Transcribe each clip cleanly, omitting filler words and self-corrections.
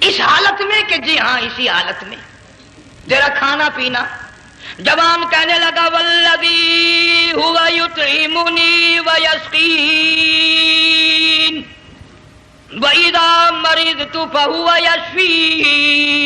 اس حالت میں کہ جی ہاں اسی حالت میں تیرا کھانا پینا. جوان کہنے لگا والذی ہوا یطعمنی ویسقین وَإِذَا مَرِضْتُ فَهُوَ يَشْفِينِ.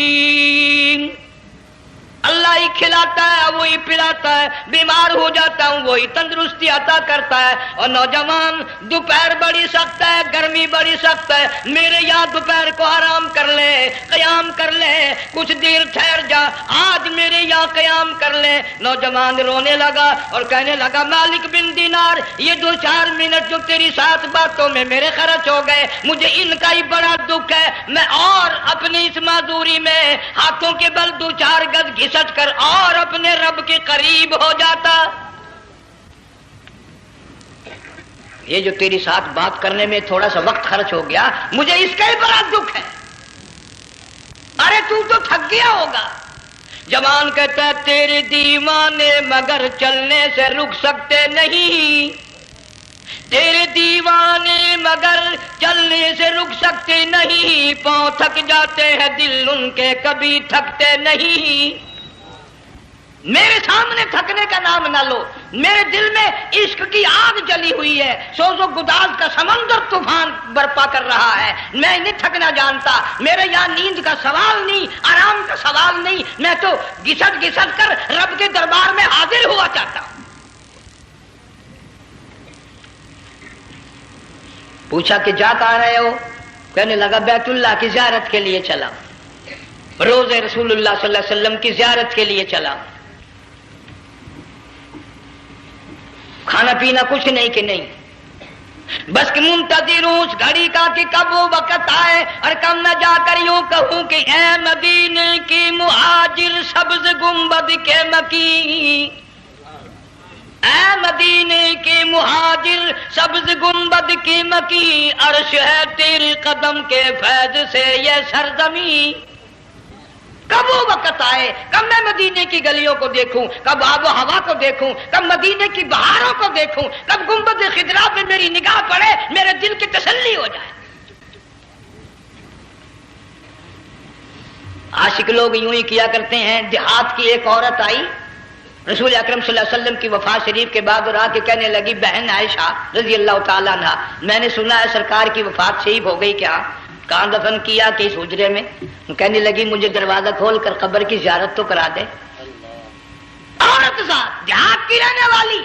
اللہ ہی کھلاتا ہے وہی پلاتا ہے، بیمار ہو جاتا ہوں وہی تندرستی عطا کرتا ہے. اور نوجوان دوپہر بڑی سخت ہے، گرمی بڑی سخت ہے، میرے یہاں دوپہر کو آرام کر لے، قیام کر لے، کچھ دیر ٹھہر جا، آج میرے یہاں قیام کر لے. نوجوان رونے لگا اور کہنے لگا مالک بن دینار، یہ 2-4 منٹ جو تیری ساتھ باتوں میں میرے خرچ ہو گئے، مجھے ان کا ہی بڑا دکھ ہے. میں اور اپنی اس معذوری میں ہاتھوں کے بل 2-4 گز گھسٹ کر اور اپنے رب کے قریب ہو جاتا. یہ جو تیری ساتھ بات کرنے میں تھوڑا سا وقت خرچ ہو گیا، مجھے اس کا ہی بڑا دکھ ہے. ارے تو تھک گیا ہوگا. جوان کہتا ہے تیرے دیوانے مگر چلنے سے رک سکتے نہیں، تیرے دیوانے مگر چلنے سے رک سکتے نہیں، پاؤں تھک جاتے ہیں دل ان کے کبھی تھکتے نہیں. میرے سامنے تھکنے کا نام نہ لو، میرے دل میں عشق کی آگ جلی ہوئی ہے، سوز و گداز کا سمندر طوفان برپا کر رہا ہے. میں نہیں تھکنا جانتا، میرے یہاں نیند کا سوال نہیں، آرام کا سوال نہیں، میں تو گھسٹ گھسٹ کر رب کے دربار میں حاضر ہوا چاہتا ہوں. پوچھا کہ جا کہاں رہے ہو؟ کہنے لگا بیت اللہ کی زیارت کے لیے چلا، روزے رسول اللہ صلی اللہ علیہ وسلم کی زیارت کے لیے چلا. کھانا پینا کچھ نہیں کہ نہیں، بس کہ منتظر ہوں اس گھڑی کا کہ کب وہ وقت آئے اور کب میں جا کر یوں کہوں کہ اے مدینے کی مہاجر سبز گنبد کے مکی، اے مدینے کے مہاجر سبز گنبد کی مکی، عرش ہے تیرے قدم کے فیض سے یہ سرزمین. کب وہ وقت آئے، کب میں مدینے کی گلیوں کو دیکھوں، کب آب و ہوا کو دیکھوں، کب مدینے کی بہاروں کو دیکھوں، کب گنبد خضرا پہ میری نگاہ پڑے، میرے دل کی تسلی ہو جائے. عاشق لوگ یوں ہی کیا کرتے ہیں. دیہات کی ایک عورت آئی رسول اکرم صلی اللہ علیہ وسلم کی وفات شریف کے بعد اور آ کے کہنے لگی بہن عائشہ رضی اللہ تعالیٰ عنہا، میں نے سنا ہے سرکار کی وفات شریف ہو گئی، کیا کہاں دفن کیا کہ اس حجرے میں؟ کہنے لگی مجھے دروازہ کھول کر قبر کی زیارت تو کرا دے. عورت ساتھ دیہات کی رہنے والی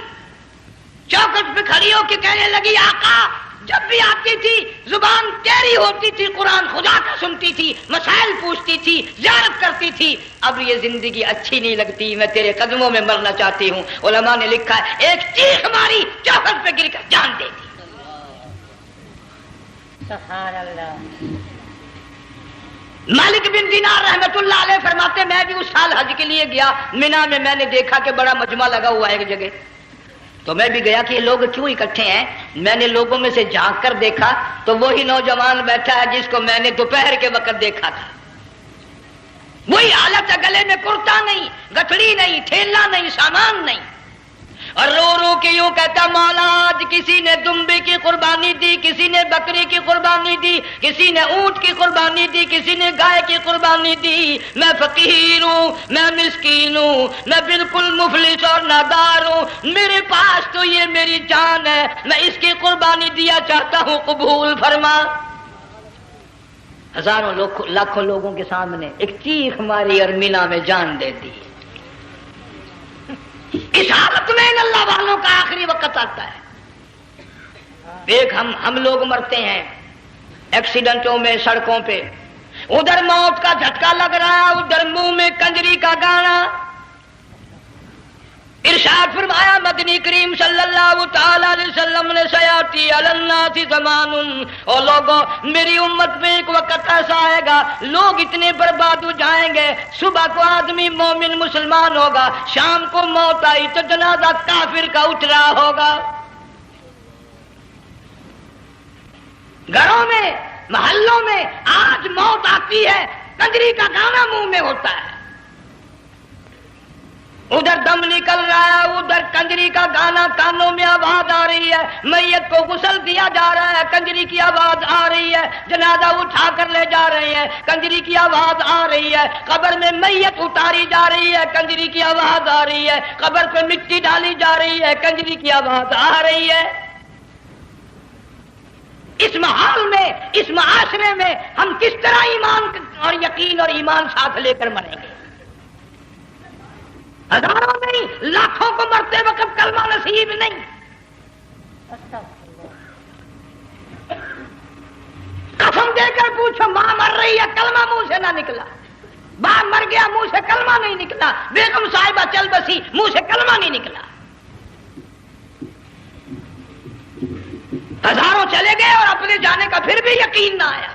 چوکھٹ پہ کھڑی ہو کے کہنے لگی آقا جب بھی آتی تھی زبان ٹیڑھی ہوتی تھی، قرآن خدا کا سنتی تھی، مسائل پوچھتی تھی، زیارت کرتی تھی، اب یہ زندگی اچھی نہیں لگتی، میں تیرے قدموں میں مرنا چاہتی ہوں. علماء نے لکھا ہے ایک چیخ ماری چوکھٹ پہ گر کر جان دے دی. سبحان اللہ. مالک بن دینار رحمت اللہ علیہ فرماتے میں بھی اس سال حج کے لیے گیا، مینا میں میں نے دیکھا کہ بڑا مجمع لگا ہوا ہے ایک جگہ، تو میں بھی گیا کہ یہ لوگ کیوں اکٹھے ہیں. میں نے لوگوں میں سے جھانک کر دیکھا تو وہی نوجوان بیٹھا ہے جس کو میں نے دوپہر کے وقت دیکھا تھا. وہی حالت ہے، گلے میں کرتا نہیں، گٹھڑی نہیں، تھیلا نہیں، سامان نہیں، اور رو رو کے یوں کہتا مولا آج کسی نے دمبے کی قربانی دی، کسی نے بکری کی قربانی دی، کسی نے اونٹ کی قربانی دی، کسی نے گائے کی قربانی دی. میں فقیر ہوں، میں مسکین ہوں، میں بالکل مفلس اور نادار ہوں، میرے پاس تو یہ میری جان ہے، میں اس کی قربانی دیا چاہتا ہوں، قبول فرما. ہزاروں لاکھوں لوگوں کے سامنے ایک چیخ ماری اور مینا میں جان دے دی. اس حالت میں ان اللہ والوں کا آخری وقت آتا ہے. ایک ہم لوگ مرتے ہیں ایکسیڈنٹوں میں، سڑکوں پہ، ادھر موت کا جھٹکا لگ رہا، ادھر منہ میں کنجری کا گانا. ارشاد فرمایا مدنی کریم صلی اللہ تعالی علیہ وسلم نے سیاتی علی الناس زمان، اور لوگوں میری امت میں ایک وقت ایسا آئے گا لوگ اتنے برباد ہو جائیں گے، صبح کو آدمی مومن مسلمان ہوگا، شام کو موت آئی تو جنازہ کافر کا اٹھ رہا ہوگا. گھروں میں، محلوں میں آج موت آتی ہے، کنجری کا گانا منہ میں ہوتا ہے. ادھر دم نکل رہا ہے، ادھر کنجری کا گانا کانوں میں آواز آ رہی ہے، میت کو غسل دیا جا رہا ہے، کنجری کی آواز آ رہی ہے، جنازہ اٹھا کر لے جا رہے ہیں، کنجری کی آواز آ رہی ہے، قبر میں میت اتاری جا رہی ہے، کنجری کی آواز آ رہی ہے، قبر پہ مٹی ڈالی جا رہی ہے، کنجری کی آواز آ رہی ہے۔ اس ماحول میں، اس معاشرے میں ہم کس طرح ایمان اور یقین اور ایمان ساتھ لے کر مریں گے؟ ہزاروں نہیں، لاکھوں کو مرتے وقت کلمہ نصیب نہیں۔ قسم دے کر پوچھو، ماں مر رہی ہے، کلمہ منہ سے نہ نکلا، باپ مر گیا، منہ سے کلمہ نہیں نکلا، بیگم صاحبہ چل بسی، منہ سے کلمہ نہیں نکلا۔ ہزاروں چلے گئے اور اپنے جانے کا پھر بھی یقین نہ آیا۔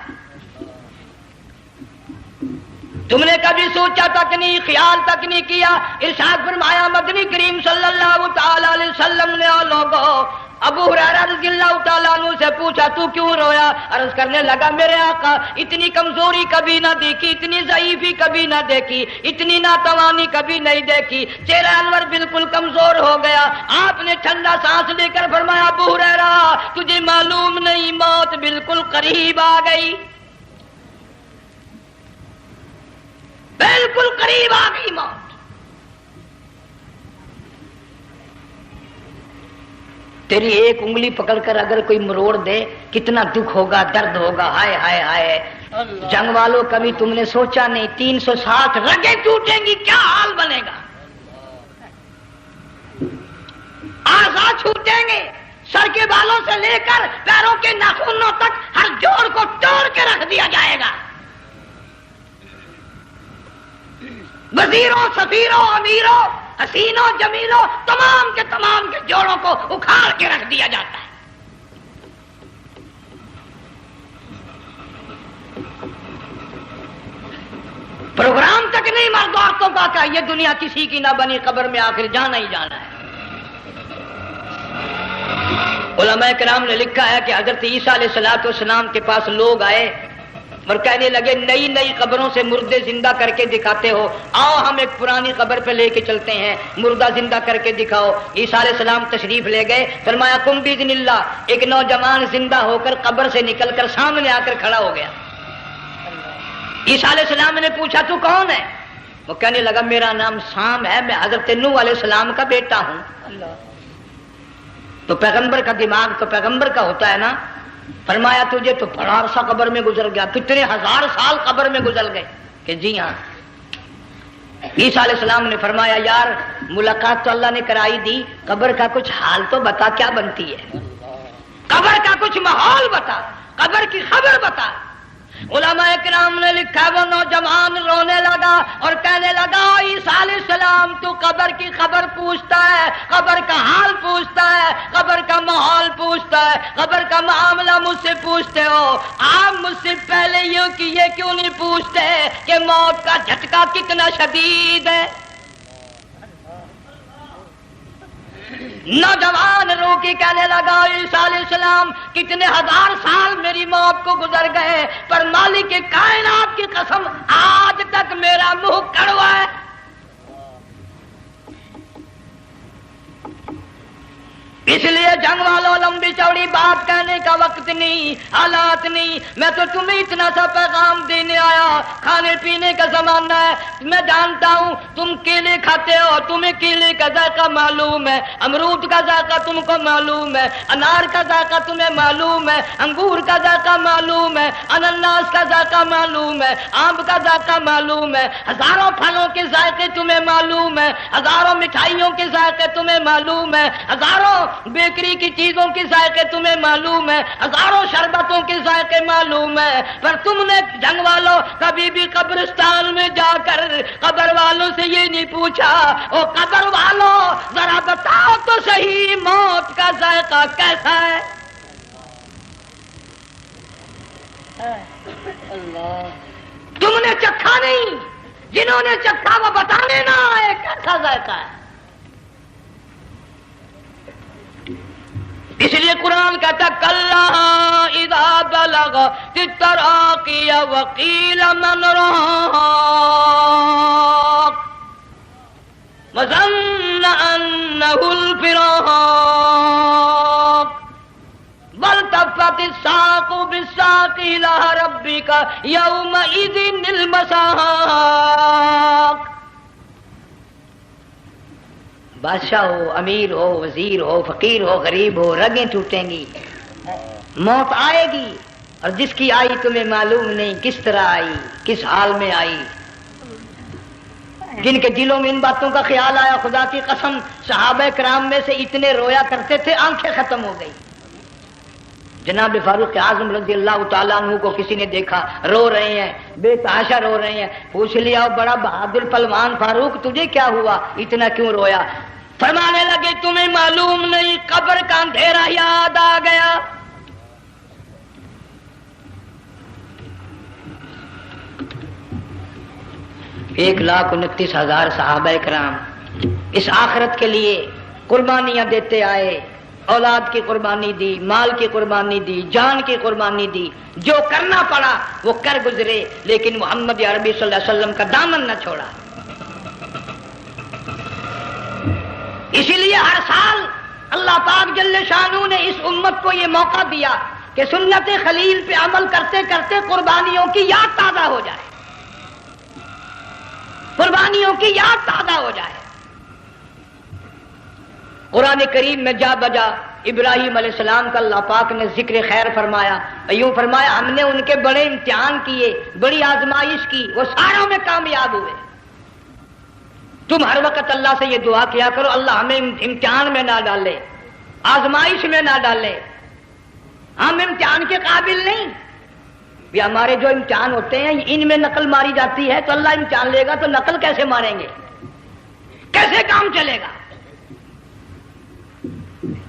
تم نے کبھی سوچا تک نہیں، خیال تک نہیں کیا؟ ارشاد فرمایا مدنی کریم صلی اللہ تعالی علیہ وسلم نے لوگوں ابو ہریرہ رضی اللہ تعالیٰ عنہ سے پوچھا تو کیوں رویا؟ عرض کرنے لگا میرے آقا اتنی کمزوری کبھی نہ دیکھی، اتنی ضعیفی کبھی نہ دیکھی، اتنی ناتوانی کبھی نہیں دیکھی، چہرہ انور بالکل کمزور ہو گیا۔ آپ نے ٹھنڈا سانس لے کر فرمایا ابو ہریرہ تجھے معلوم نہیں موت بالکل قریب آ گئی، بالکل قریب آ گئی موت۔ تیری ایک انگلی پکڑ کر اگر کوئی مروڑ دے کتنا دکھ ہوگا، درد ہوگا، ہائے ہائے ہائے۔ جنگ والوں کبھی تم نے سوچا نہیں 360 رگیں ٹوٹیں گی کیا حال بنے گا، اعضاء چھوٹیں گے، سر کے بالوں سے لے کر پیروں کے ناخنوں تک ہر جوڑ کو توڑ کے رکھ دیا جائے گا، وزیروں، سفیروں، امیروں، حسینوں، جمیلوں، تمام کے جوڑوں کو اکھاڑ کے رکھ دیا جاتا ہے۔ پروگرام تک نہیں مرد عورتوں کا کہ یہ دنیا کسی کی نہ بنی، قبر میں آخر جانا ہی جانا ہے۔ علماء کرام نے لکھا ہے کہ حضرت عیسیٰ علیہ السلام کے پاس لوگ آئے اور کہنے لگے نئی نئی قبروں سے مردے زندہ کر کے دکھاتے ہو، آؤ ہم ایک پرانی قبر پہ لے کے چلتے ہیں، مردہ زندہ کر کے دکھاؤ۔ عیسیٰ علیہ السلام تشریف لے گئے، فرمایا قم باذن اللہ، ایک نوجوان زندہ ہو کر قبر سے نکل کر سامنے آ کر کھڑا ہو گیا۔ عیسیٰ علیہ السلام نے پوچھا تو کون ہے؟ وہ کہنے لگا میرا نام سام ہے، میں حضرت نوح علیہ السلام کا بیٹا ہوں۔ تو پیغمبر کا دماغ تو پیغمبر کا ہوتا ہے نا۔ فرمایا تجھے تو بڑا عرصہ قبر میں گزر گیا، کتنے ہزار سال قبر میں گزر گئے؟ کہ جی ہاں۔ عیسیٰ علیہ السلام نے فرمایا یار ملاقات تو اللہ نے کرائی دی، قبر کا کچھ حال تو بتا کیا بنتی ہے، قبر کا کچھ ماحول بتا، قبر کی خبر بتا۔ علماء کرام نے لکھا وہ نوجوان رونے لگا اور کہنے لگا عیسیٰ علیہ السلام تو قبر کی خبر پوچھتا ہے، قبر کا حال پوچھتا ہے، قبر کا ماحول پوچھتا ہے، قبر کا معاملہ مجھ سے پوچھتے ہو، آپ مجھ سے پہلے یہ کیوں نہیں پوچھتے کہ موت کا جھٹکا کتنا شدید ہے؟ نوجوان رو کے کہنے لگا عیسیٰ علیہ السلام کتنے ہزار سال میری موت کو گزر گئے، پر مالک کائنات کی قسم آج تک میرا منہ کڑوا ہے۔ اس لیے جنگ والوں لمبی چوڑی بات کہنے کا وقت نہیں، حالات نہیں، میں تو تمہیں اتنا سا پیغام دینے آیا، کھانے پینے کا زمانہ ہے، میں جانتا ہوں تم کیلے کھاتے ہو، تمہیں کیلے کا ذائقہ معلوم ہے، امرود کا ذائقہ تم کو معلوم ہے، انار کا ذائقہ تمہیں معلوم ہے، انگور کا ذائقہ معلوم ہے، انناس کا ذائقہ معلوم ہے، آم کا ذائقہ معلوم ہے، ہزاروں پھلوں کے ذائقے تمہیں معلوم ہے، ہزاروں مٹھائیوں کے ذائقے تمہیں معلوم ہے، ہزاروں بیکری کی چیزوں کے ذائقے تمہیں معلوم ہے، ہزاروں شربتوں کے ذائقے معلوم ہے، پر تم نے جنگ والوں کبھی بھی قبرستان میں جا کر قبر والوں سے یہ نہیں پوچھا او قبر والوں ذرا بتاؤ تو صحیح موت کا ذائقہ کیسا ہے؟ تم نے چکھا نہیں، جنہوں نے چکھا وہ بتانے نہ آئے کیسا ذائقہ ہے۔ اس لیے قرآن کہتا کلا اذا بلغت التراقی وقیل من راق، وظن أنه الفراق والتفت الساق بالساق إلى ربك يومئذ المساق. بادشاہ ہو، امیر ہو، وزیر ہو، فقیر ہو، غریب ہو، رگیں ٹوٹیں گی، موت آئے گی، اور جس کی آئی تمہیں معلوم نہیں کس طرح آئی، کس حال میں آئی. جن کے دلوں میں ان باتوں کا خیال آیا، خدا کی قسم صحابہ کرام میں سے اتنے رویا کرتے تھے آنکھیں ختم ہو گئی. جناب فاروق اعظم رضی اللہ تعالیٰ عنہ کو کسی نے دیکھا رو رہے ہیں، بے تحاشا رو رہے ہیں. پوچھ لیا بڑا بہادر پہلوان فاروق تجھے کیا ہوا، اتنا کیوں رویا؟ فرمانے لگے تمہیں معلوم نہیں، قبر کا اندھیرا یاد آ گیا. 1,29,000 صحابہ کرام اس آخرت کے لیے قربانیاں دیتے آئے، اولاد کی قربانی دی، مال کی قربانی دی، جان کی قربانی دی، جو کرنا پڑا وہ کر گزرے، لیکن محمد عربی صلی اللہ علیہ وسلم کا دامن نہ چھوڑا. اسی لیے ہر سال اللہ پاک جل شانہ نے اس امت کو یہ موقع دیا کہ سنت خلیل پہ عمل کرتے کرتے قربانیوں کی یاد تازہ ہو جائے، قربانیوں کی یاد تازہ ہو جائے. قرآن کریم میں جا بجا ابراہیم علیہ السلام کا اللہ پاک نے ذکر خیر فرمایا، یوں فرمایا ہم نے ان کے بڑے امتحان کیے، بڑی آزمائش کی، وہ ساروں میں کامیاب ہوئے. تم ہر وقت اللہ سے یہ دعا کیا کرو اللہ ہمیں امتحان میں نہ ڈالے، آزمائش میں نہ ڈالے. ہم امتحان کے قابل نہیں. یہ ہمارے جو امتحان ہوتے ہیں ان میں نقل ماری جاتی ہے، تو اللہ امتحان لے گا تو نقل کیسے ماریں گے، کیسے کام چلے گا؟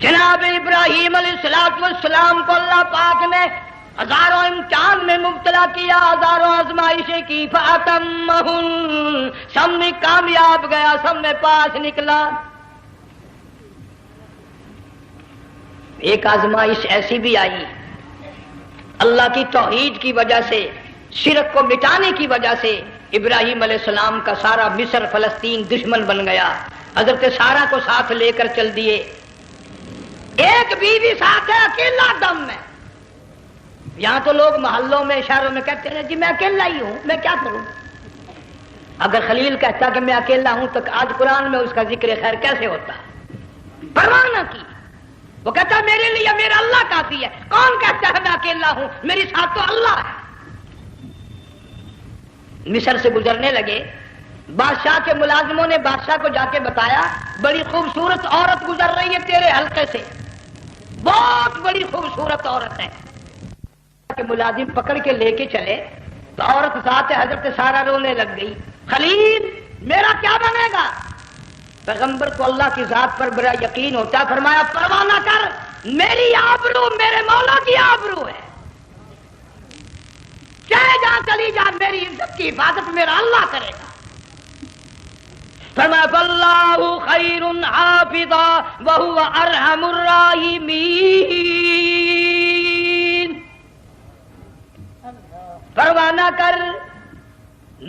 جناب ابراہیم علیہ السلام کو اللہ پاک نے ہزاروں امتحان میں مبتلا کیا، ہزاروں آزمائشیں کی، فَأَتَمَّهُنْ سب میں کامیاب گیا، سب میں پاس نکلا. ایک آزمائش ایسی بھی آئی اللہ کی توحید کی وجہ سے، شرک کو مٹانے کی وجہ سے ابراہیم علیہ السلام کا سارا مصر فلسطین دشمن بن گیا. حضرت سارہ کو ساتھ لے کر چل دیے، ایک بیوی ساتھ ہے اکیلا دم میں. یہاں تو لوگ محلوں میں شہروں میں کہتے ہیں جی میں اکیلا ہی ہوں، میں کیا کروں. اگر خلیل کہتا کہ میں اکیلا ہوں تو آج قرآن میں اس کا ذکر خیر کیسے ہوتا؟ پرواہ نہ کی. وہ کہتا میرے لیے میرا اللہ کافی ہے. کون کہتا ہے میں اکیلا ہوں، میری ساتھ تو اللہ ہے. مصر سے گزرنے لگے، بادشاہ کے ملازموں نے بادشاہ کو جا کے بتایا بڑی خوبصورت عورت گزر رہی ہے تیرے حلقے سے، بہت بڑی خوبصورت عورت ہے. کہ ملازم پکڑ کے لے کے چلے تو عورت ذات حضرت سارہ رونے لگ گئی. خلیل میرا کیا بنے گا؟ پیغمبر کو اللہ کی ذات پر بڑا یقین ہوتا ہے، فرمایا پرواہ نہ کر، میری آبرو میرے مولا کی آبرو ہے، چاہے جہاں چلی جا میری عزت کی حفاظت میرا اللہ کرے گا. فرمایا فاللہ خیر حافظا وہو ارحم الراحمین. پرواہ نہ کر،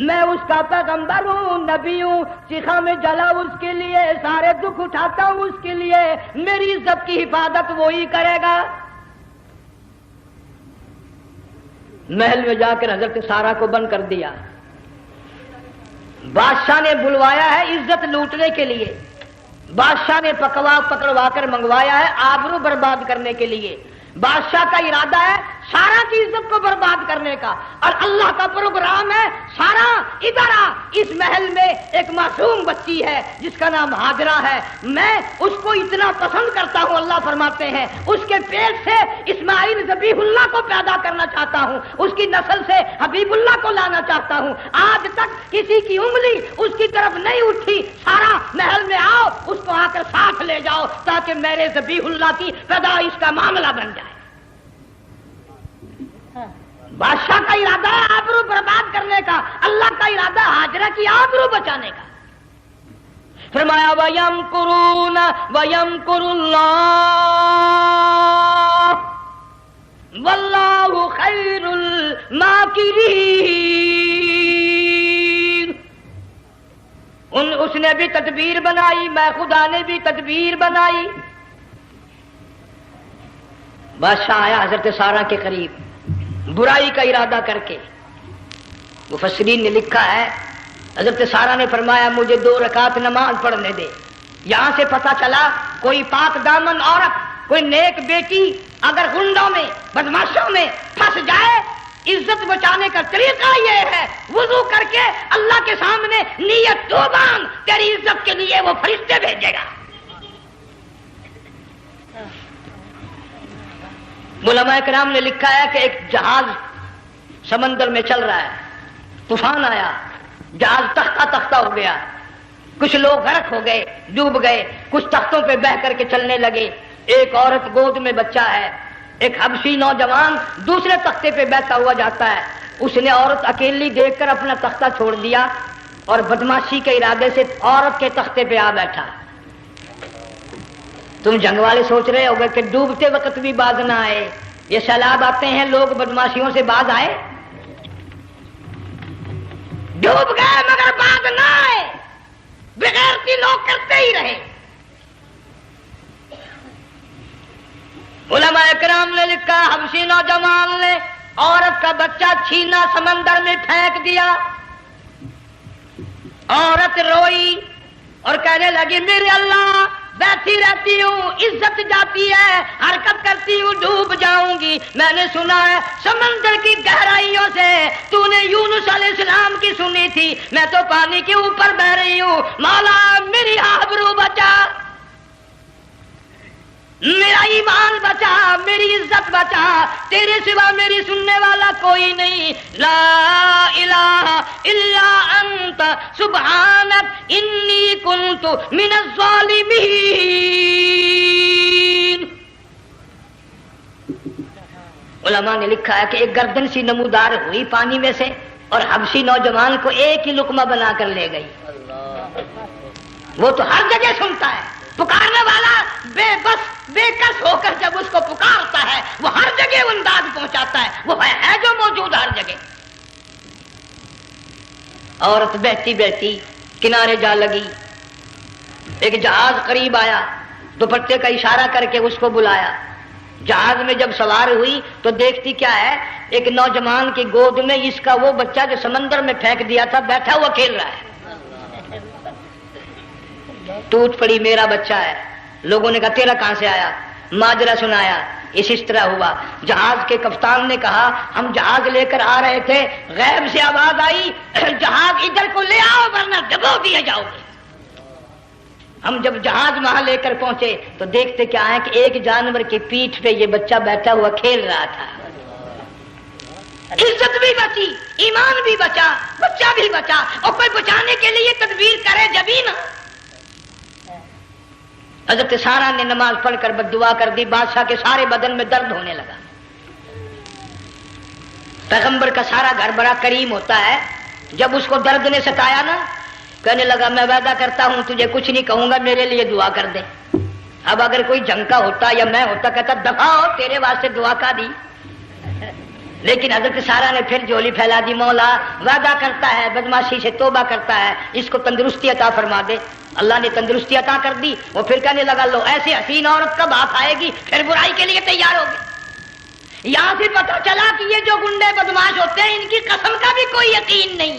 میں اس کا پیغمبر ہوں، نبی ہوں، چیخا میں جلا اس کے لیے، سارے دکھ اٹھاتا ہوں اس کے لیے، میری عزت کی حفاظت وہی کرے گا. محل میں جا کر حضرت سارہ کو بند کر دیا. بادشاہ نے بلوایا ہے عزت لوٹنے کے لیے، بادشاہ نے پکڑوا کر منگوایا ہے آبرو برباد کرنے کے لیے. بادشاہ کا ارادہ ہے سارا کی عزت کو برباد کرنے کا، اور اللہ کا پروگرام ہے سارا ادھر آ، اس محل میں ایک معصوم بچی ہے جس کا نام ہاجرہ ہے، میں اس کو اتنا پسند کرتا ہوں، اللہ فرماتے ہیں اس کے پیٹ سے اسماعیل ذبیح اللہ کو پیدا کرنا چاہتا ہوں، اس کی نسل سے حبیب اللہ کو لانا چاہتا ہوں. آج تک کسی کی انگلی اس کی طرف نہیں اٹھی. سارا محل میں آؤ، اس کو آ کر ساتھ لے جاؤ تاکہ میرے ذبیح اللہ کی پیدائش کا معاملہ بن جائے. بادشاہ کا ارادہ ہے آبرو برباد کرنے کا، اللہ کا ارادہ ہاجرہ کی آبرو بچانے کا. فرمایا وَيَمْكُرُونَ وَيَمْكُرُ اللَّهُ وَاللَّهُ خَيْرُ الْمَاكِرِينَ. اس اس نے بھی تدبیر بنائی، میں خدا نے بھی تدبیر بنائی۔ بادشاہ آیا حضرت سارہ کے قریب برائی کا ارادہ کر کے۔ مفسرین نے لکھا ہے حضرت سارہ نے فرمایا مجھے 2 رکعت نماز پڑھنے دے۔ یہاں سے پتہ چلا کوئی پاک دامن عورت، کوئی نیک بیٹی اگر گنڈوں میں بدماشوں میں پھنس جائے، عزت بچانے کا طریقہ یہ ہے وضو کر کے اللہ کے سامنے نیت تو باندھ، تیری عزت کے لیے وہ فرشتے بھیجے گا۔ علماء کرام نے لکھا ہے کہ ایک جہاز سمندر میں چل رہا ہے، طوفان آیا، جہاز تختہ تختہ ہو گیا، کچھ لوگ غرق ہو گئے، ڈوب گئے، کچھ تختوں پہ بہ کر کے چلنے لگے۔ ایک عورت گود میں بچہ ہے، ایک حبشی نوجوان دوسرے تختے پہ بیٹھا ہوا جاتا ہے۔ اس نے عورت اکیلی دیکھ کر اپنا تختہ چھوڑ دیا اور بدماشی کے ارادے سے عورت کے تختے پہ آ بیٹھا۔ تم جنگ والے سوچ رہے ہوگے کہ ڈوبتے وقت بھی باز نہ آئے، یہ سیلاب آتے ہیں لوگ بدماشیوں سے باز آئے؟ ڈوب گئے مگر باز نہ آئے، بغیرتی لوگ کرتے ہی رہے۔ علماء کرام نے لکھا حبشی نوجوان نے عورت کا بچہ چھینا سمندر میں پھینک دیا۔ عورت روئی اور کہنے لگی میرے اللہ، بیٹھی رہتی ہوں عزت جاتی ہے، حرکت کرتی ہوں ڈوب جاؤں گی۔ میں نے سنا ہے سمندر کی گہرائیوں سے تو نے یونس علیہ السلام کی سنی تھی، میں تو پانی کے اوپر بہ رہی ہوں، مولا میری آبرو بچا، میرا ایمان بچا، میری عزت بچا، تیرے سوا میری سننے والا کوئی نہیں، لا الہ الا انت سبحانک انی کنت من الظالمین۔ علماء نے لکھا ہے کہ ایک گردن سی نمودار ہوئی پانی میں سے اور حبشی نوجوان کو ایک ہی لقمہ بنا کر لے گئی۔ وہ تو ہر جگہ سنتا ہے، پکارنے والا بے بس بے کس ہو کر جب اس کو پکارتا ہے وہ ہر جگہ انداز پہنچاتا ہے، وہ ہے جو موجود ہر جگہ۔ عورت بہتی بہتی کنارے جا لگی، ایک جہاز قریب آیا، دوپٹے کا اشارہ کر کے اس کو بلایا۔ جہاز میں جب سوار ہوئی تو دیکھتی کیا ہے، ایک نوجوان کی گود میں اس کا وہ بچہ جو سمندر میں پھینک دیا تھا بیٹھا ہوا کھیل رہا ہے۔ ٹوٹ پڑی میرا بچہ ہے۔ لوگوں نے کہا تیرا کہاں سے آیا؟ ماجرا سنایا، اس طرح ہوا۔ جہاز کے کپتان نے کہا ہم جہاز لے کر آ رہے تھے، غیب سے آواز آئی جہاز ادھر کو لے آؤ ورنہ ڈبو دیے جاؤ گے۔ ہم جب جہاز وہاں لے کر پہنچے تو دیکھتے کیا ہے کہ ایک جانور کی پیٹھ پہ یہ بچہ بیٹھا ہوا کھیل رہا تھا۔ عزت بھی بچی، ایمان بھی بچا، بچہ بھی بچا، اور کوئی بچانے کے لیے تدبیر کرے جبھی نا۔ حضرت سارہ نے نماز پڑھ کر بد دعا کر دی، بادشاہ کے سارے بدن میں درد ہونے لگا۔ پیغمبر کا سارا گھر بڑا کریم ہوتا ہے، جب اس کو درد نے ستایا نا کہنے لگا میں وعدہ کرتا ہوں تجھے کچھ نہیں کہوں گا، میرے لیے دعا کر دے۔ اب اگر کوئی جنگ کا ہوتا یا میں ہوتا کہتا دفع ہو تیرے واسطے دعا کا دی، لیکن حضرت سارہ نے پھر جولی پھیلا دی، مولا وعدہ کرتا ہے بدماشی سے توبہ کرتا ہے، اس کو تندرستی عطا فرما دے۔ اللہ نے تندرستی عطا کر دی۔ وہ پھر کہنے لگا لو ایسی حسین عورت کب آپ آئے گی، پھر برائی کے لیے تیار ہوگی۔ یہاں سے پتہ چلا کہ یہ جو گنڈے بدماش ہوتے ہیں ان کی قسم کا بھی کوئی یقین نہیں۔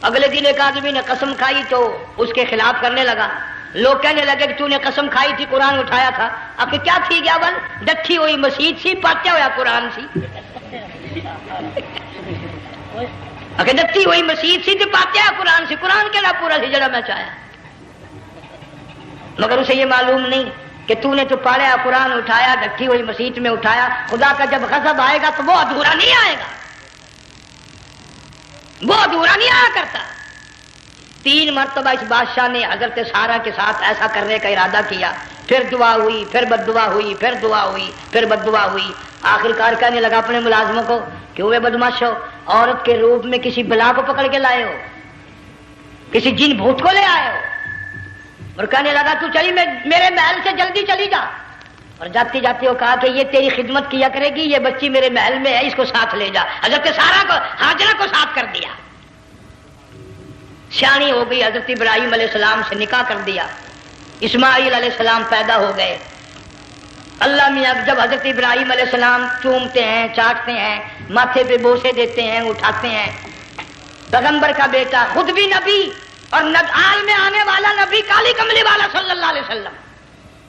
اگلے دن ایک آدمی نے قسم کھائی تو اس کے خلاف کرنے لگا۔ لوگ کہنے لگے کہ تو نے قسم کھائی تھی، قرآن اٹھایا تھا، اب کیا تھی گیا بل ڈٹھی ہوئی مسجد سی، پاٹیا ہوا قرآن سی، اگر ڈٹھی ہوئی مسجد سی تو پاٹیا قرآن سی، قرآن کے لا پورا سی جڑا میں چاہیا، مگر اسے یہ معلوم نہیں کہ تو نے تو پاڑیا قرآن اٹھایا، ڈٹھی ہوئی مسجد میں اٹھایا۔ خدا کا جب غضب آئے گا تو وہ ادھورا نہیں آئے گا، وہ ادھورا نہیں آیا کرتا۔ 3 مرتبہ اس بادشاہ نے حضرت سارہ کے ساتھ ایسا کرنے کا ارادہ کیا، پھر دعا ہوئی، پھر بد دعا ہوئی، پھر دعا ہوئی، پھر بد دعا ہوئی۔ آخر کار کہنے لگا اپنے ملازموں کو کہ ہوئے بدماش ہو، عورت کے روپ میں کسی بلا کو پکڑ کے لائے ہو، کسی جن بھوت کو لے آئے ہو، اور کہنے لگا تو چلی میرے محل سے جلدی چلی جا۔ اور جاتی جاتی وہ کہا کہ یہ تیری خدمت کیا کرے گی، یہ بچی میرے محل میں ہے، اس کو ساتھ لے جا۔ حضرت سارہ کو، ہاجرہ کو ساتھ کر دیا۔ سیانی ہو گئی، حضرت ابراہیم علیہ السلام سے نکاح کر دیا، اسماعیل علیہ السلام پیدا ہو گئے۔ اللہ میاں جب حضرت ابراہیم علیہ السلام چومتے ہیں، چاٹتے ہیں، ماتھے پہ بوسے دیتے ہیں، اٹھاتے ہیں، پیغمبر کا بیٹا، خود بھی نبی اور آل میں آنے والا نبی، کالی کملی والا صلی اللہ علیہ وسلم،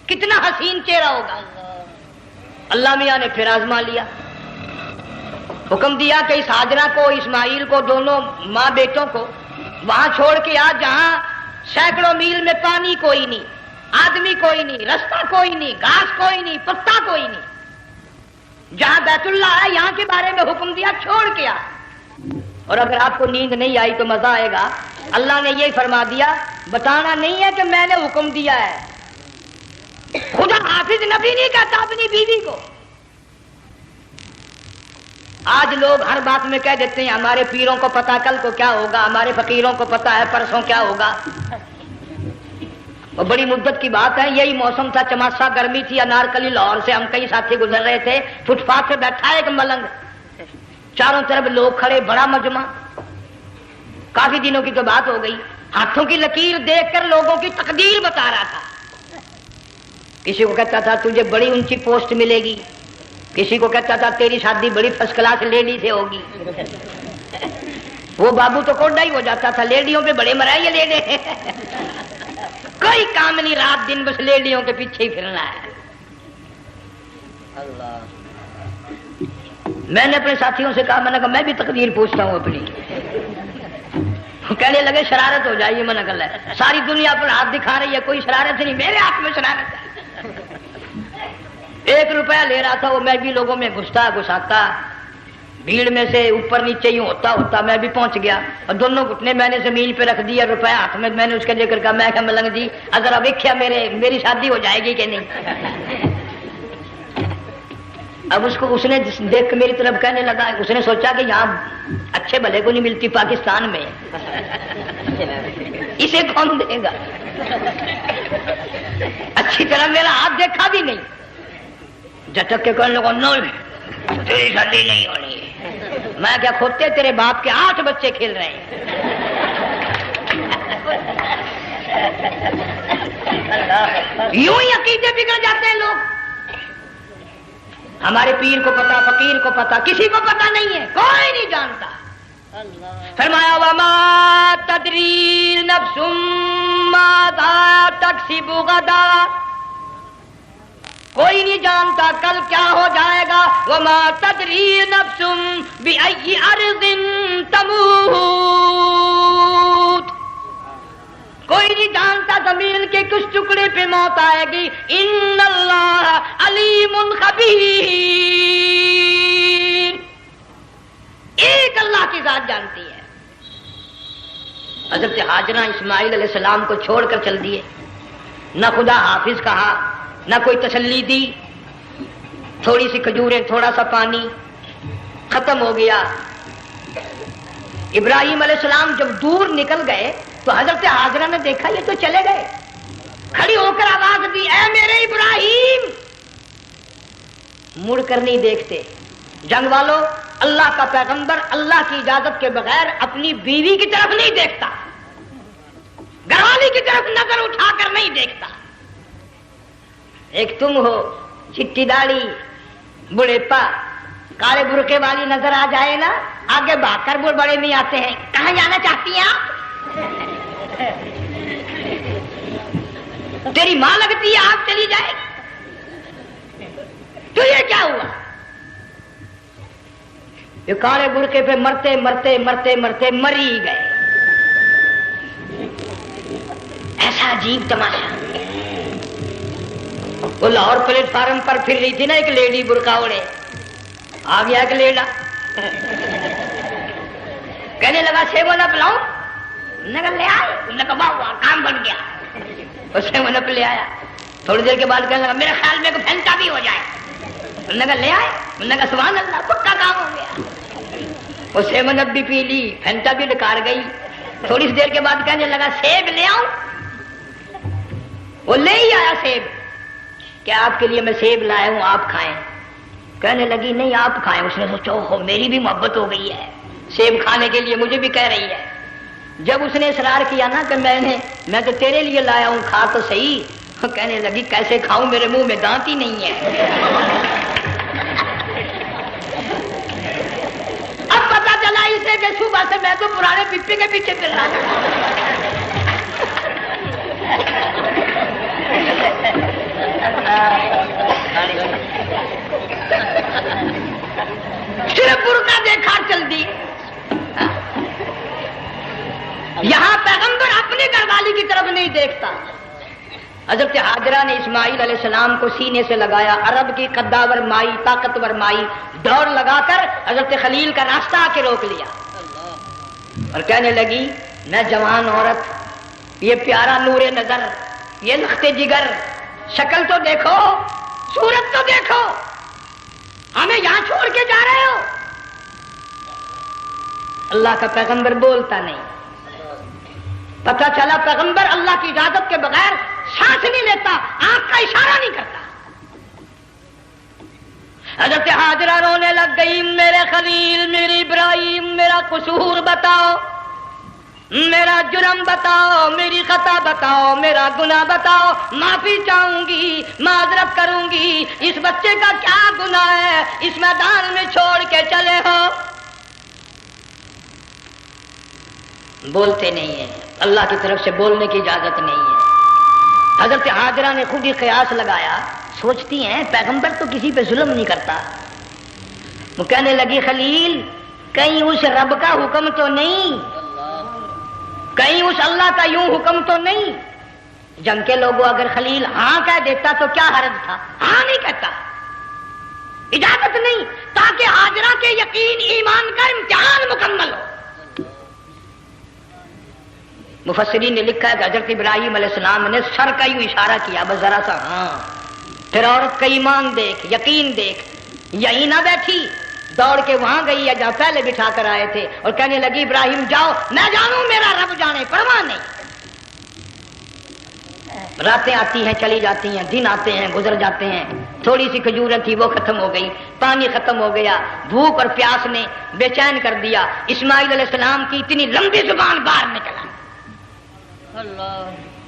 کتنا حسین چہرہ ہوگا۔ اللہ میاں نے پھر آزما لیا، حکم دیا کہ اس ہاجرہ کو، اسماعیل کو، دونوں ماں بیٹوں کو وہاں چھوڑ کے آ جہاں سینکڑوں میل میں پانی کوئی نہیں، آدمی کوئی نہیں، رستہ کوئی نہیں، گھاس کوئی نہیں، پتا کوئی نہیں، جہاں بیت اللہ ہے یہاں کے بارے میں حکم دیا چھوڑ کے آ۔ اور اگر آپ کو نیند نہیں آئی تو مزہ آئے گا، اللہ نے یہی فرما دیا، بتانا نہیں ہے کہ میں نے حکم دیا ہے۔ خدا حافظ نبی نہیں کہتا اپنی بیوی کو۔ آج لوگ ہر بات میں کہہ دیتے ہیں ہمارے پیروں کو پتا کل کو کیا ہوگا، ہمارے فقیروں کو پتا ہے پرسوں کیا ہوگا۔ اور بڑی مدت کی بات ہے، یہی موسم تھا، چماسا گرمی تھی، انارکلی لاہور سے ہم کئی ساتھی گزر رہے تھے، فٹ پاتھ پہ بیٹھا ایک ملنگ، چاروں طرف لوگ کھڑے، بڑا مجمع، کافی دنوں کی تو بات ہو گئی، ہاتھوں کی لکیر دیکھ کر لوگوں کی تقدیر بتا رہا تھا۔ کسی کو کہتا تھا تجھے بڑی اونچی پوسٹ ملے گی، کسی کو کہتا تھا تیری شادی بڑی فرسٹ کلاس لیڈی سے ہوگی۔ وہ بابو تو کوڈا ہی ہو جاتا تھا، لیڈیوں پہ بڑے مرائے یہ لیڈے، کوئی کام نہیں، رات دن بس لیڈیوں کے پیچھے ہی پھرنا ہے۔ اللہ، میں نے اپنے ساتھیوں سے کہا، میں نے کہا میں بھی تقدیر پوچھتا ہوں اپنی۔ کہنے لگے شرارت ہو جائے گی، میں نے کہا ساری دنیا پر ہاتھ دکھا رہی ہے، کوئی شرارت نہیں، میرے ہاتھ میں شرارت ہے۔ 1 روپیہ لے رہا تھا وہ، میں بھی لوگوں میں گھساتا بھیڑ میں سے اوپر نیچے یوں ہوتا میں بھی پہنچ گیا، اور دونوں گھٹنے میں نے زمین پہ رکھ دیا، روپیہ ہاتھ میں، میں نے اس کے لے کر کہا، میں کہا ملنگ جی اگر اب دیکھا میری شادی ہو جائے گی کہ نہیں۔ اب اس نے دیکھ کے میری طرف کہنے لگا، اس نے سوچا کہ یہاں اچھے بھلے کو نہیں ملتی پاکستان میں، اسے کون دے گا؟ اچھی طرح میرا ہاتھ دیکھا بھی نہیں، جٹک کے کہنے لگا نہیں تیری شادی نہیں ہونی۔ میں کیا کھوتے تیرے باپ کے 8 بچے کھیل رہے ہیں۔ یوں ہی عقیدے بگڑ جاتے ہیں لوگ۔ ہمارے پیر کو پتا، فقیر کو پتا، کسی کو پتا نہیں ہے، کوئی نہیں جانتا۔ فرمایا وما تدری نفس ماذا تکسب غدا، کوئی نہیں جانتا کل کیا ہو جائے گا۔ وما تدری نفس بأی ارض تموت، کوئی نہیں جانتا زمین کے کس ٹکڑے پہ موت آئے گی۔ ان اللہ علیم خبیر، ایک اللہ کی ذات جانتی ہے۔ حضرت ہاجرہ اسماعیل علیہ السلام کو چھوڑ کر چل دیے، نہ خدا حافظ کہا، نہ کوئی تسلی دی، تھوڑی سی کھجوریں، تھوڑا سا پانی، ختم ہو گیا۔ ابراہیم علیہ السلام جب دور نکل گئے تو حضرت ہاجرہ نے دیکھا یہ تو چلے گئے، کھڑی ہو کر آواز دی، اے میرے ابراہیم۔ مڑ کر نہیں دیکھتے۔ جنگ والوں، اللہ کا پیغمبر اللہ کی اجازت کے بغیر اپنی بیوی کی طرف نہیں دیکھتا، گھر والی کی طرف نظر اٹھا کر نہیں دیکھتا۔ ایک تم ہو، چٹی داڑھی، بڑھیپا، کالے برقعے والی نظر آ جائے نا، آگے بھاگ کر بڑے نہیں آتے ہیں، کہاں جانا چاہتی ہیں آپ؟ تیری ماں لگتی ہے، آپ چلی جائے تو یہ کیا ہوا؟ یہ کالے برقعے پہ مرتے مرتے مرتے مرتے مری گئے۔ ایسا عجیب تماشا۔ وہ لاہور پلیٹ فارم پر پھر رہی تھی نا ایک لیڈی برقع اوڑے، آ گیا ایک لیڈا، کہنے لگا سیب نپ لاؤں؟ نے کہا لے آئے، نے کہا واہ کام بن گیا، اس سے وہ نپ لے آیا۔ تھوڑی دیر کے بعد کہنے لگا میرے خیال میں پھینٹا بھی ہو جائے، نے کہا لے آئے، نے کہا سبحان اللہ پکا کام ہو گیا۔ وہ سیب نپ بھی پی لی، پھینٹا بھی ڈکار گئی۔ تھوڑی سی دیر کے بعد کہنے لگا سیب لے آؤں؟ وہ لے ہی آیا سیب، کہ آپ کے لیے میں سیب لایا ہوں، آپ کھائیں۔ کہنے لگی نہیں آپ کھائیں۔ اس نے سوچا ہو میری بھی محبت ہو گئی ہے، سیب کھانے کے لیے مجھے بھی کہہ رہی ہے۔ جب اس نے اصرار کیا نا کہ میں تو تیرے لیے لایا ہوں، کھا تو صحیح، کہنے لگی کیسے کھاؤں، میرے منہ میں دانت ہی نہیں ہے۔ اب پتا چلا اسے کہ صبح سے میں تو پرانے پپی کے پیچھے پھر رہا تھا۔ صرف برقع دیکھا چل دی۔ یہاں پیغمبر اپنی گھر والی کی طرف نہیں دیکھتا۔ حضرت حاجرہ نے اسماعیل علیہ السلام کو سینے سے لگایا، عرب کی قداور مائی، طاقتور مائی، دوڑ لگا کر حضرت خلیل کا راستہ آ کے روک لیا اور کہنے لگی میں جوان عورت، یہ پیارا نور نظر، یہ لخت جگر، شکل تو دیکھو، صورت تو دیکھو، ہمیں یہاں چھوڑ کے جا رہے ہو؟ اللہ کا پیغمبر بولتا نہیں۔ پتہ چلا پیغمبر اللہ کی اجازت کے بغیر سانس نہیں لیتا، آنکھ کا اشارہ نہیں کرتا۔ حضرت حاجرہ رونے لگ گئی، میرے خلیل، میری ابراہیم، میرا قصور بتاؤ، میرا جرم بتاؤ، میری خطا بتاؤ، میرا گناہ بتاؤ، معافی چاہوں گی، معذرت کروں گی، اس بچے کا کیا گناہ ہے اس میدان میں چھوڑ کے چلے ہو؟ بولتے نہیں ہیں، اللہ کی طرف سے بولنے کی اجازت نہیں ہے۔ حضرت حاجرہ نے خود ہی قیاس لگایا، سوچتی ہیں پیغمبر تو کسی پہ ظلم نہیں کرتا۔ وہ کہنے لگی خلیل کہیں اس رب کا حکم تو نہیں، کہیں اس اللہ کا یوں حکم تو نہیں؟ جنگ کے لوگوں اگر خلیل ہاں کہہ دیتا تو کیا حرج تھا؟ ہاں نہیں کہتا، اجازت نہیں، تاکہ حاجرہ کے یقین ایمان کا امتحان مکمل ہو۔ مفسرین نے لکھا ہے کہ حضرت ابراہیم علیہ السلام نے سر کا یوں اشارہ کیا، بس ذرا سا ہاں، پھر عورت کا ایمان دیکھ، یقین دیکھ، یہی نہ بیٹھی، دوڑ کے وہاں گئی ہے جہاں پہلے بٹھا کر آئے تھے اور کہنے لگی ابراہیم جاؤ، میں جانوں میرا رب جانے، پرواہ نہیں۔ راتیں آتی ہیں چلی جاتی ہیں، دن آتے ہیں گزر جاتے ہیں، تھوڑی سی کھجوریں تھی وہ ختم ہو گئی، پانی ختم ہو گیا، بھوک اور پیاس نے بے چین کر دیا۔ اسماعیل علیہ السلام کی اتنی لمبی زبان باہر نکلا،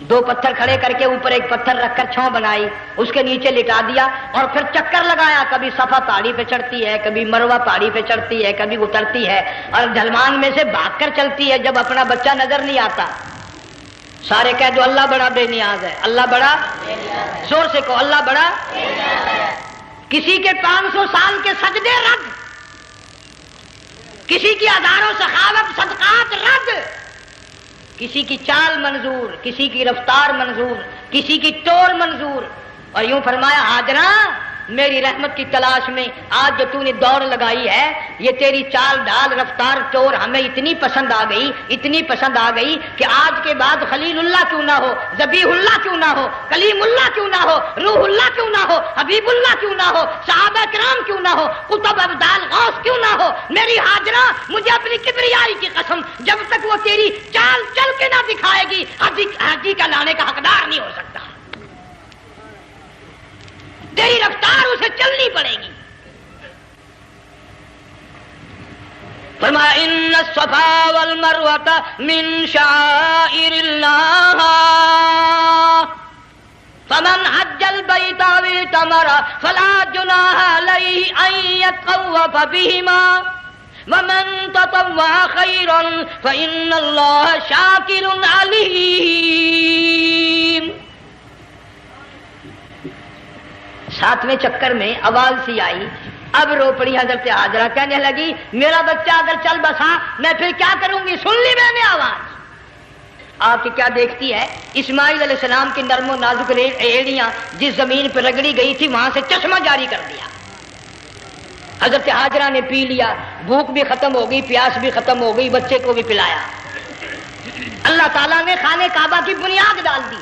دو پتھر کھڑے کر کے اوپر ایک پتھر رکھ کر چھاؤں بنائی، اس کے نیچے لٹا دیا اور پھر چکر لگایا، کبھی صفا پہاڑی پہ چڑھتی ہے، کبھی مروہ پہاڑی پہ چڑھتی ہے، کبھی اترتی ہے اور ڈھلوان میں سے بھاگ کر چلتی ہے جب اپنا بچہ نظر نہیں آتا۔ سارے کہہ دو اللہ بڑا بے نیاز ہے، اللہ بڑا، زور سے کہو اللہ بڑا۔ کسی کے 500 سال کے سجدے رد، کسی کی ہزاروں سخاوت صدقات رد، کسی کی چال منظور، کسی کی رفتار منظور، کسی کی توڑ منظور۔ اور یوں فرمایا حاجرہ میری رحمت کی تلاش میں آج جو تو نے دوڑ لگائی ہے، یہ تیری چال ڈال رفتار توڑ ہمیں اتنی پسند آ گئی، اتنی پسند آ گئی کہ آج کے بعد خلیل اللہ کیوں نہ ہو، ذبیح اللہ کیوں نہ ہو، کلیم اللہ کیوں نہ ہو، روح اللہ کیوں نہ ہو، حبیب اللہ کیوں نہ ہو، صحابہ کرام کیوں نہ ہو، قطب ابدال غوث کیوں نہ ہو، میری حاجرہ مجھے اپنی کبریائی کی قسم جب تک وہ تیری چال چل کے نہ دکھائے گی حاجی کا لانے کا حقدار نہیں ہو سکتا، تیری رفتار اسے چلنی پڑے گی۔ فرمایا ان الصفا والمروۃ من شعائر اللہ فمن حج البیت او اعتمر فلا جناح علیہ ان یطوف بہما ومن تطوع خیرا فإن اللہ شاکر علیم۔ 7ویں چکر میں آواز سی آئی، اب رو پڑی حضرت حاجرہ، کہنے لگی میرا بچہ اگر چل بسا میں پھر کیا کروں گی؟ سن لی میں نے آواز۔ آپ کی کیا دیکھتی ہے؟ اسماعیل علیہ السلام کی نرم و نازک ایڑیاں جس زمین پہ رگڑی گئی تھی وہاں سے چشمہ جاری کر دیا۔ حضرت حاجرہ نے پی لیا، بھوک بھی ختم ہو گئی، پیاس بھی ختم ہو گئی، بچے کو بھی پلایا۔ اللہ تعالیٰ نے خانہ کعبہ کی بنیاد ڈال دی،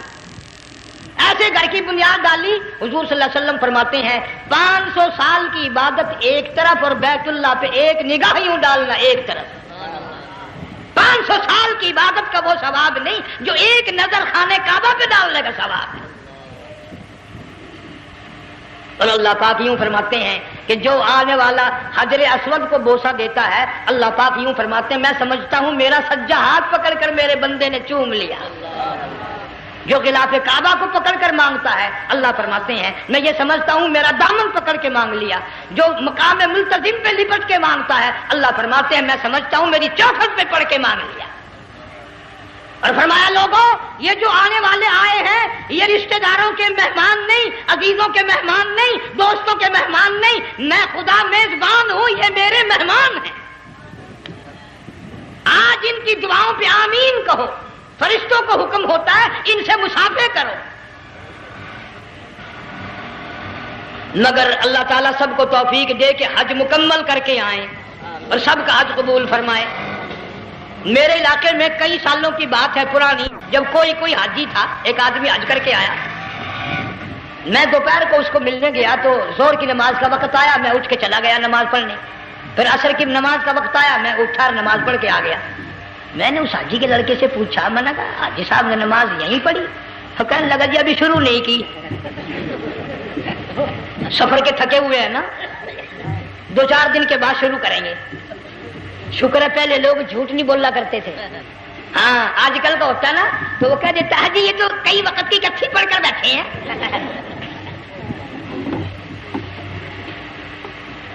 ایسے گھر کی بنیاد ڈالی۔ حضور صلی اللہ علیہ وسلم فرماتے ہیں 500 سال کی عبادت ایک طرف اور بیت اللہ پہ ایک نگاہ یوں ڈالنا ایک طرف۔ 500 سال کی عبادت کا وہ ثواب نہیں جو ایک نظر خانہ کعبہ پہ ڈالنے کا ثواب ہے۔ اور اللہ پاک یوں فرماتے ہیں کہ جو آنے والا حجر اسود کو بوسہ دیتا ہے اللہ پاک یوں فرماتے ہیں میں سمجھتا ہوں میرا سجا ہاتھ پکڑ کر میرے بندے نے چوم لیا. جو غلاف کعبہ کو پکڑ کر مانگتا ہے اللہ فرماتے ہیں میں یہ سمجھتا ہوں میرا دامن پکڑ کے مانگ لیا. جو مقام ملتزم پہ لپٹ کے مانگتا ہے اللہ فرماتے ہیں میں سمجھتا ہوں میری چوکھٹ پہ پڑھ کے مانگ لیا. اور فرمایا لوگوں یہ جو آنے والے آئے ہیں یہ رشتہ داروں کے مہمان نہیں, عزیزوں کے مہمان نہیں, دوستوں کے مہمان نہیں, میں خدا میزبان ہوں, یہ میرے مہمان ہیں. آج ان کی دعاؤں پہ آمین کہو. فرشتوں کو حکم ہوتا ہے ان سے مصافحہ کرو. مگر اللہ تعالیٰ سب کو توفیق دے کہ حج مکمل کر کے آئیں اور سب کا حج قبول فرمائے. میرے علاقے میں کئی سالوں کی بات ہے پرانی, جب کوئی حاجی تھا, ایک آدمی حج کر کے آیا. میں دوپہر کو اس کو ملنے گیا تو زور کی نماز کا وقت آیا, میں اٹھ کے چلا گیا نماز پڑھنے. پھر عصر کی نماز کا وقت آیا, میں اٹھا اور نماز پڑھ کے آ گیا. میں نے اس حاجی کے لڑکے سے پوچھا, میں نے کہا حاجی صاحب نے نماز یہیں پڑھی؟ تو کہنے لگا جی ابھی شروع نہیں کی, سفر کے تھکے ہوئے ہیں نا, 2-4 دن کے بعد شروع کریں گے. شکر ہے پہلے لوگ جھوٹ نہیں بولنا کرتے تھے. ہاں آج کل کا ہوتا نا تو وہ کہہ دیتا ہے جی یہ تو کئی وقت کی اکٹھی پڑھ کر بیٹھے ہیں.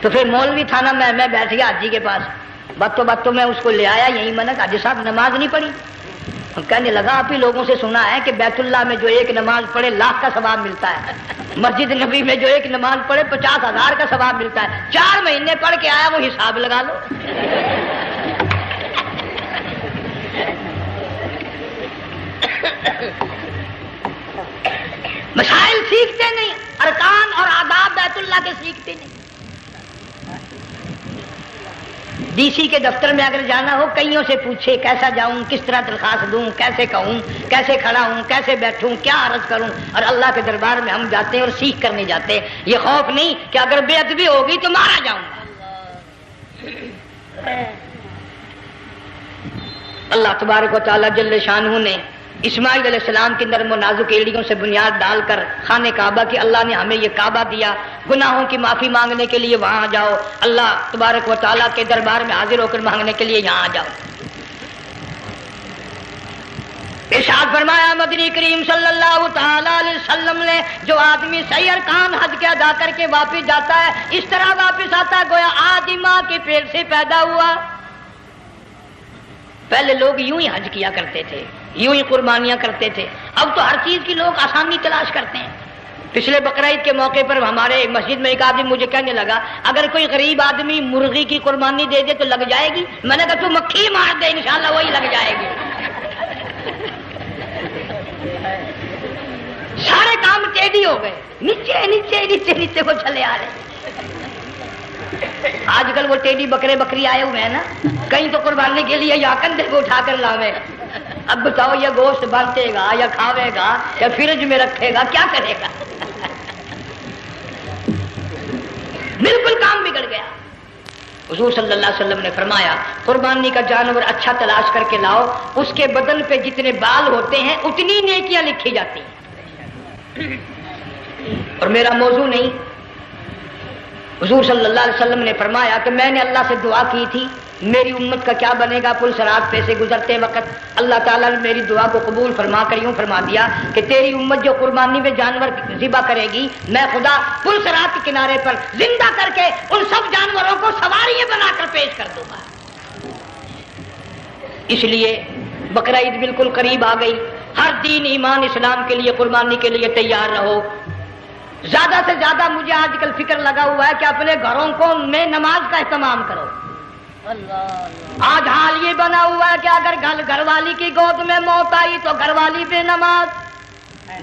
تو پھر مولوی تھا نا, میں بیٹھ گیا حاجی کے پاس. باتوں میں اس کو لے آیا, یہی میں نے کہا حاجی صاحب نماز نہیں پڑھی؟ کہنے لگا آپ ہی لوگوں سے سنا ہے کہ بیت اللہ میں جو ایک نماز پڑھے 1,00,000 کا ثواب ملتا ہے, مسجد نبی میں جو ایک نماز پڑھے 50,000 کا ثواب ملتا ہے. 4 مہینے پڑھ کے آیا, وہ حساب لگا لو. مسائل سیکھتے نہیں, ارکان اور آداب بیت اللہ کے سیکھتے نہیں. ڈی سی کے دفتر میں اگر جانا ہو کئیوں سے پوچھے کیسا جاؤں, کس طرح درخواست دوں, کیسے کہوں, کیسے کھڑا ہوں, کیسے بیٹھوں, کیا عرض کروں. اور اللہ کے دربار میں ہم جاتے ہیں اور سیکھ کرنے جاتے ہیں. یہ خوف نہیں کہ اگر بے ادبی ہوگی تو مارا جاؤں گا. اللہ تبارک و تعالیٰ جل شانہ نے اسماعیل علیہ السلام کی نرم و نازک ایڑیوں سے بنیاد ڈال کر خانہ کعبہ کی, اللہ نے ہمیں یہ کعبہ دیا, گناہوں کی معافی مانگنے کے لیے وہاں جاؤ, اللہ تبارک و تعالیٰ کے دربار میں حاضر ہو کر مانگنے کے لیے یہاں جاؤ. ارشاد فرمایا مدنی کریم صلی اللہ تعالی علیہ وسلم نے جو آدمی صحیح ارکان حج کے ادا کر کے واپس جاتا ہے اس طرح واپس آتا ہے گویا آدھی ماں کے پیٹ سے پیدا ہوا. پہلے لوگ یوں ہی حج کیا کرتے تھے, یوں ہی قربانیاں کرتے تھے. اب تو ہر چیز کی لوگ آسانی تلاش کرتے ہیں. پچھلے بقرعید کے موقع پر ہمارے مسجد میں ایک آدمی مجھے کہنے لگا اگر کوئی غریب آدمی مرغی کی قربانی دے دے تو لگ جائے گی. میں نے کہا تو مکھی مار دے انشاءاللہ وہی لگ جائے گی. سارے کام ٹیڑھی ہو گئے, نیچے نیچے نیچے نیچے کو چلے آ رہے. آج کل وہ ٹیڑھی بکرے بکری آئے ہوئے ہیں نا, کہیں تو قربانی کے لیے یا کندھے کو اٹھا کر لاوے. اب بتاؤ یہ گوشت بنتے گا یا کھاوے گا یا فریج میں رکھے گا, کیا کرے گا؟ بالکل کام بگڑ گیا. حضور صلی اللہ علیہ وسلم نے فرمایا قربانی کا جانور اچھا تلاش کر کے لاؤ, اس کے بدن پہ جتنے بال ہوتے ہیں اتنی نیکیاں لکھی جاتی ہیں. اور میرا موضوع نہیں, حضور صلی اللہ علیہ وسلم نے فرمایا کہ میں نے اللہ سے دعا کی تھی میری امت کا کیا بنے گا. پل صراط پہ سے گزرتے وقت اللہ تعالیٰ نے میری دعا کو قبول فرما کر یوں فرما دیا کہ تیری امت جو قربانی میں جانور ذبح کرے گی میں خدا پل صراط کے کنارے پر زندہ کر کے ان سب جانوروں کو سواریاں بنا کر پیش کر دوں گا. اس لیے بقرعید بالکل قریب آ گئی. ہر دین ایمان اسلام کے لیے قربانی کے لیے تیار رہو. زیادہ سے زیادہ مجھے آج کل فکر لگا ہوا ہے کہ اپنے گھروں کو میں نماز کا اہتمام کرو. آج حال یہ بنا ہوا ہے کہ اگر گھر والی کی گود میں موت آئی تو گھر والی بے نماز,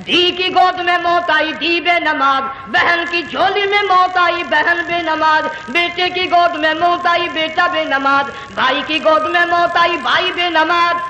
دھی کی گود میں موت آئی دھی بے نماز, بہن کی جھولی میں موت آئی بہن بے نماز, بیٹے کی گود میں موت آئی بیٹا بے نماز, بھائی کی گود میں موت آئی بھائی بے نماز.